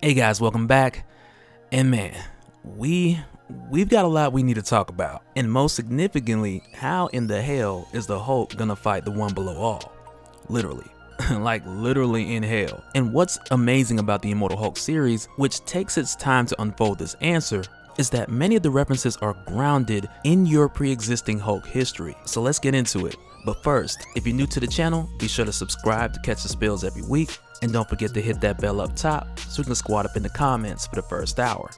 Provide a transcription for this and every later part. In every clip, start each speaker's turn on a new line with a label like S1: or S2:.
S1: Hey guys, welcome back. And man, we've got a lot we need to talk about. And most significantly, how in the hell is the Hulk gonna fight the one below all? Literally. Like literally in hell. And what's amazing about the Immortal Hulk series, which takes its time to unfold this answer, is that many of the references are grounded in your pre-existing Hulk history. So let's get into it. But first, if you're new to the channel, be sure to subscribe to catch the spills every week. And don't forget to hit that bell up top so you can squat up in the comments for the first hour.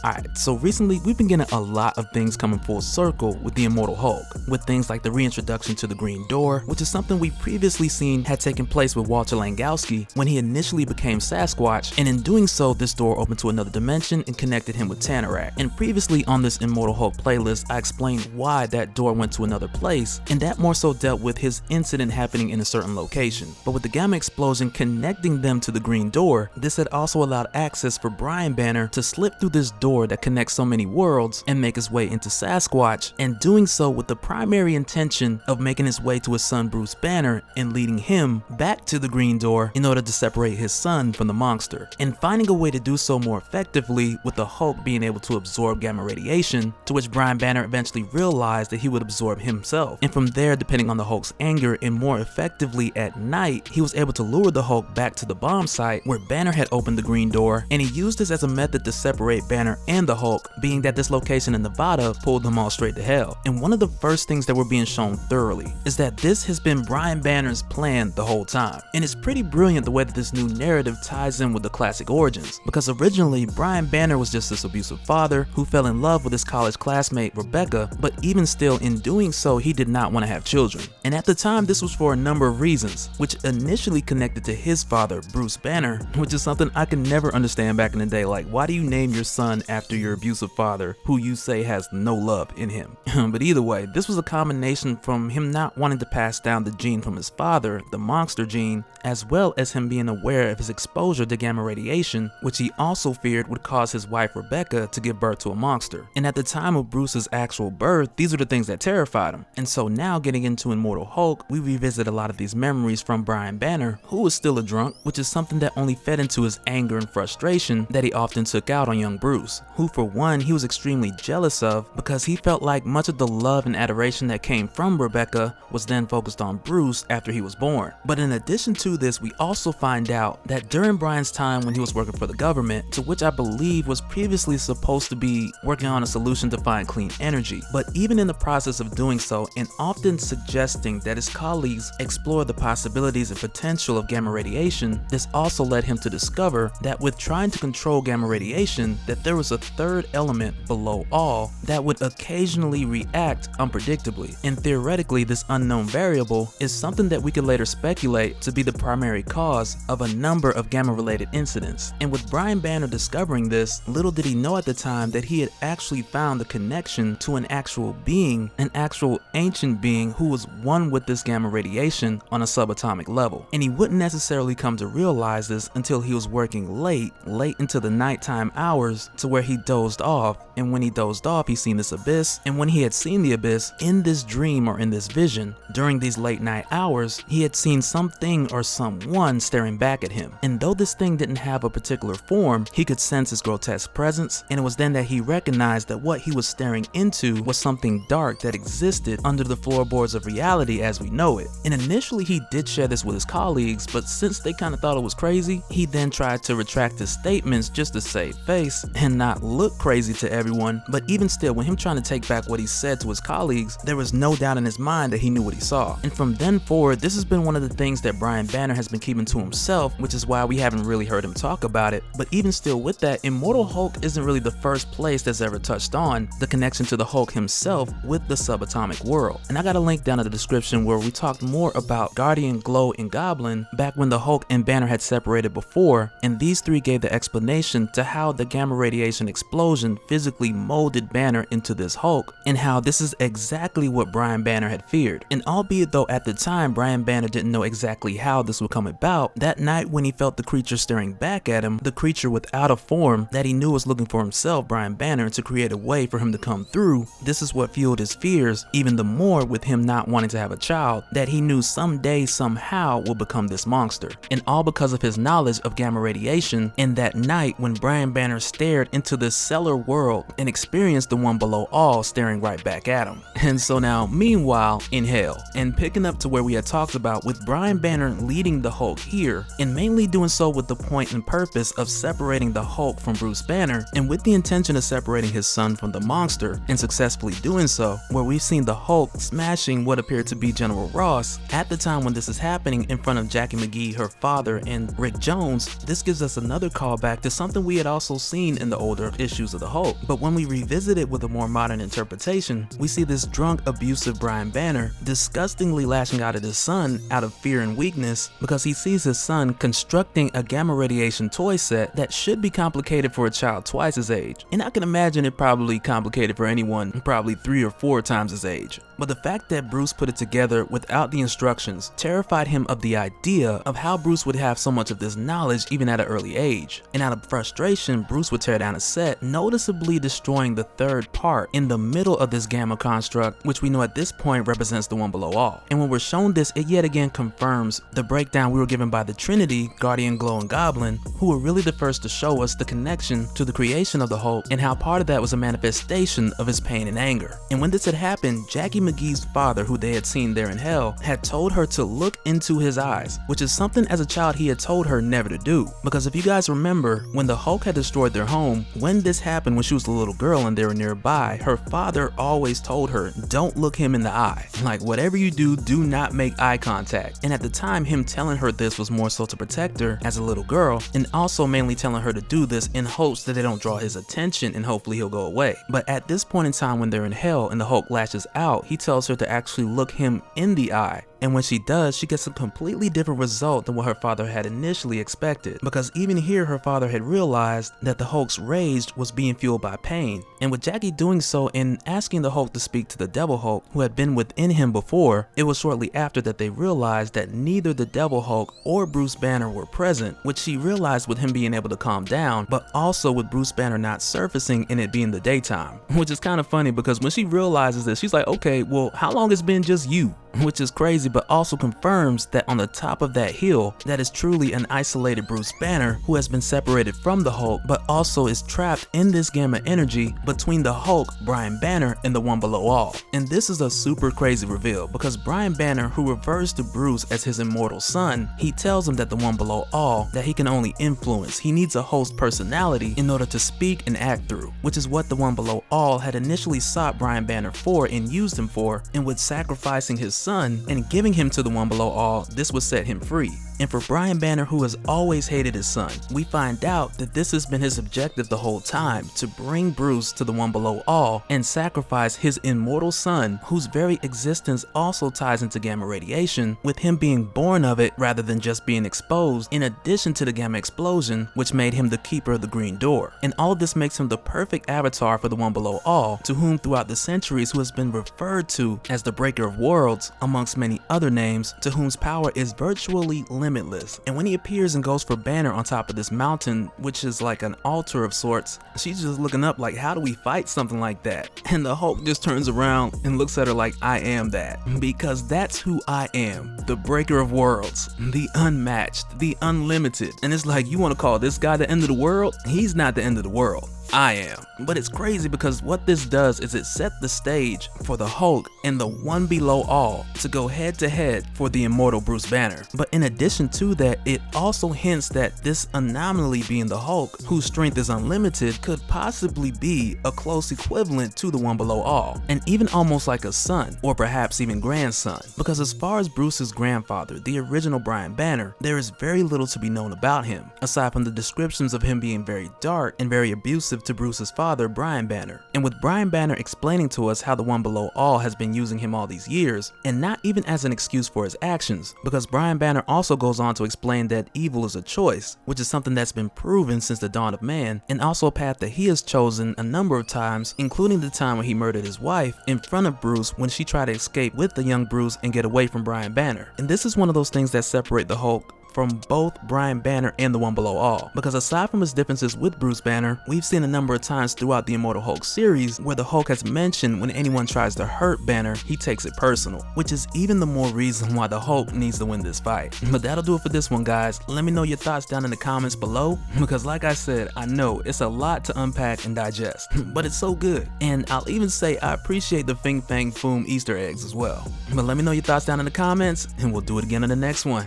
S1: Alright, so recently we've been getting a lot of things coming full circle with the Immortal Hulk, with things like the reintroduction to the Green Door, which is something we previously seen had taken place with Walter Langowski when he initially became Sasquatch, and in doing so this door opened to another dimension and connected him with Tanarak. And previously on this Immortal Hulk playlist I explained why that door went to another place, and that more so dealt with his incident happening in a certain location. But with the Gamma explosion connecting them to the Green Door, this had also allowed access for Brian Banner to slip through this door that connects so many worlds and make his way into Sasquatch, and doing so with the primary intention of making his way to his son Bruce Banner and leading him back to the Green Door in order to separate his son from the monster, and finding a way to do so more effectively with the Hulk being able to absorb gamma radiation, to which Brian Banner eventually realized that he would absorb himself. And from there, depending on the Hulk's anger and more effectively at night, he was able to lure the Hulk back to the bomb site where Banner had opened the Green Door, and he used this as a method to separate Banner and the Hulk, being that this location in Nevada pulled them all straight to hell. And one of the first things that were being shown thoroughly is that this has been Brian Banner's plan the whole time. And it's pretty brilliant the way that this new narrative ties in with the classic origins, because originally Brian Banner was just this abusive father who fell in love with his college classmate Rebecca, but even still in doing so he did not want to have children. And at the time this was for a number of reasons, which initially connected to his father Bruce Banner, which is something I could never understand back in the day. Like, why do you name your son after your abusive father who you say has no love in him? But either way, this was a combination from him not wanting to pass down the gene from his father, the monster gene, as well as him being aware of his exposure to gamma radiation, which he also feared would cause his wife Rebecca to give birth to a monster. And at the time of Bruce's actual birth, these are the things that terrified him. And so now getting into Immortal Hulk, we revisit a lot of these memories from Brian Banner, who was still a drunk, which is something that only fed into his anger and frustration that he often took out on young Bruce, who for one he was extremely jealous of because he felt like much of the love and adoration that came from Rebecca was then focused on Bruce after he was born. But in addition to this, we also find out that during Brian's time when he was working for the government, to which I believe was previously supposed to be working on a solution to find clean energy, but even in the process of doing so and often suggesting that his colleagues explore the possibilities and potential of gamma radiation, this also led him to discover that with trying to control gamma radiation, that there was a third element below all that would occasionally react unpredictably. And theoretically, this unknown variable is something that we could later speculate to be the primary cause of a number of gamma related incidents. And with Brian Banner discovering this, little did he know at the time that he had actually found the connection to an actual being, an actual ancient being who was one with this gamma radiation on a subatomic level. And he wouldn't necessarily come to realize this until he was working late into the nighttime hours, to where he dozed off, and when he dozed off he seen this abyss, and when he had seen the abyss in this dream or in this vision during these late night hours, he had seen something or someone staring back at him. And though this thing didn't have a particular form, he could sense its grotesque presence, and it was then that he recognized that what he was staring into was something dark that existed under the floorboards of reality as we know it. And initially he did share this with his colleagues, but since they kind of thought it was crazy, he then tried to retract his statements just to save face and not look crazy to everyone. But even still, with him trying to take back what he said to his colleagues, there was no doubt in his mind that he knew what he saw. And from then forward, this has been one of the things that Brian Banner has been keeping to himself, which is why we haven't really heard him talk about it. But even still with that, Immortal Hulk isn't really the first place that's ever touched on the connection to the Hulk himself with the subatomic world. And I got a link down in the description where we talked more about Guardian, Glow, and Goblin back when the Hulk and Banner had separated before, and these three gave the explanation to how the gamma radiation gamma-radiation explosion physically molded Banner into this Hulk, and how this is exactly what Brian Banner had feared. And albeit though at the time Brian Banner didn't know exactly how this would come about, that night when he felt the creature staring back at him, the creature without a form that he knew was looking for himself, Brian Banner, to create a way for him to come through, this is what fueled his fears even the more, with him not wanting to have a child that he knew someday somehow will become this monster. And all because of his knowledge of gamma radiation in that night when Brian Banner stared into this cellar world and experienced the one below all staring right back at him. And so now, meanwhile, in hell, and picking up to where we had talked about with Brian Banner leading the Hulk here, and mainly doing so with the point and purpose of separating the Hulk from Bruce Banner, and with the intention of separating his son from the monster, and successfully doing so, where we've seen the Hulk smashing what appeared to be General Ross at the time when this is happening in front of Jackie McGee, her father, and Rick Jones. This gives us another callback to something we had also seen in the older issues of the Hulk, but when we revisit it with a more modern interpretation, we see this drunk, abusive Brian Banner disgustingly lashing out at his son out of fear and weakness because he sees his son constructing a gamma radiation toy set that should be complicated for a child twice his age. And I can imagine it probably complicated for anyone probably 3 or 4 times his age. But the fact that Bruce put it together without the instructions terrified him of the idea of how Bruce would have so much of this knowledge even at an early age. And out of frustration, Bruce would tear down a set, noticeably destroying the third part in the middle of this gamma construct, which we know at this point represents the one below all. And when we're shown this, it yet again confirms the breakdown we were given by the Trinity, Guardian, Glow, and Goblin, who were really the first to show us the connection to the creation of the Hulk and how part of that was a manifestation of his pain and anger. And when this had happened, Jackie McGee's father, who they had seen there in hell, had told her to look into his eyes, which is something as a child he had told her never to do. Because if you guys remember, when the Hulk had destroyed their home, when this happened when she was a little girl and they were nearby, her father always told her, don't look him in the eye. Like, whatever you do, do not make eye contact. And at the time, him telling her this was more so to protect her as a little girl, and also mainly telling her to do this in hopes that they don't draw his attention and hopefully he'll go away. But at this point in time when they're in hell and the Hulk lashes out, he tells her to actually look him in the eye. And when she does, she gets a completely different result than what her father had initially expected. Because even here, her father had realized that the Hulk's rage was being fueled by pain. And with Jackie doing so and asking the Hulk to speak to the Devil Hulk, who had been within him before, it was shortly after that they realized that neither the Devil Hulk or Bruce Banner were present, which she realized with him being able to calm down, but also with Bruce Banner not surfacing and it being the daytime. Which is kind of funny because when she realizes this, she's like, okay, well, how long has it been just you? Which is crazy, but also confirms that on the top of that hill, that is truly an isolated Bruce Banner who has been separated from the Hulk, but also is trapped in this gamma energy between the Hulk, Brian Banner, and the one below all. And this is a super crazy reveal because Brian Banner, who refers to Bruce as his immortal son, he tells him that the one below all that he can only influence. He needs a host personality in order to speak and act through, which is what the one below all had initially sought Brian Banner for and used him for, and with sacrificing his son and giving him to the one below all, this would set him free. And for Brian Banner, who has always hated his son, we find out that this has been his objective the whole time, to bring Bruce to the one below all and sacrifice his immortal son, whose very existence also ties into gamma radiation, with him being born of it rather than just being exposed, in addition to the gamma explosion, which made him the keeper of the green door. And all of this makes him the perfect avatar for the one below all, to whom throughout the centuries who has been referred to as the breaker of worlds, amongst many other names, to whom's power is virtually limitless. And when he appears and goes for Banner on top of this mountain, which is like an altar of sorts, she's just looking up like, how do we fight something like that? And the Hulk just turns around and looks at her like, I am that. Because that's who I am. The breaker of worlds. The unmatched. The unlimited. And it's like, you want to call this guy the end of the world? He's not the end of the world. I am. But it's crazy because what this does is it set the stage for the Hulk and the one below all to go head to head for the immortal Bruce Banner. But in addition to that, it also hints that this anomaly being the Hulk, whose strength is unlimited, could possibly be a close equivalent to the one below all, and even almost like a son, or perhaps even grandson. Because as far as Bruce's grandfather, the original Brian Banner, there is very little to be known about him, aside from the descriptions of him being very dark and very abusive exclusive to Bruce's father, Brian Banner. And with Brian Banner explaining to us how the One Below All has been using him all these years, and not even as an excuse for his actions, because Brian Banner also goes on to explain that evil is a choice, which is something that's been proven since the dawn of man, and also a path that he has chosen a number of times, including the time when he murdered his wife in front of Bruce when she tried to escape with the young Bruce and get away from Brian Banner. And this is one of those things that separate the Hulk from both Brian Banner and the One Below All, because aside from his differences with Bruce Banner, we've seen a number of times throughout the Immortal Hulk series where the Hulk has mentioned when anyone tries to hurt Banner, he takes it personal, which is even the more reason why the Hulk needs to win this fight. But that'll do it for this one, guys. Let me know your thoughts down in the comments below, because like I said, I know it's a lot to unpack and digest, but it's so good. And I'll even say I appreciate the Fing Fang Foom Easter eggs as well. But let me know your thoughts down in the comments, and we'll do it again in the next one.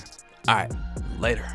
S1: Alright, later.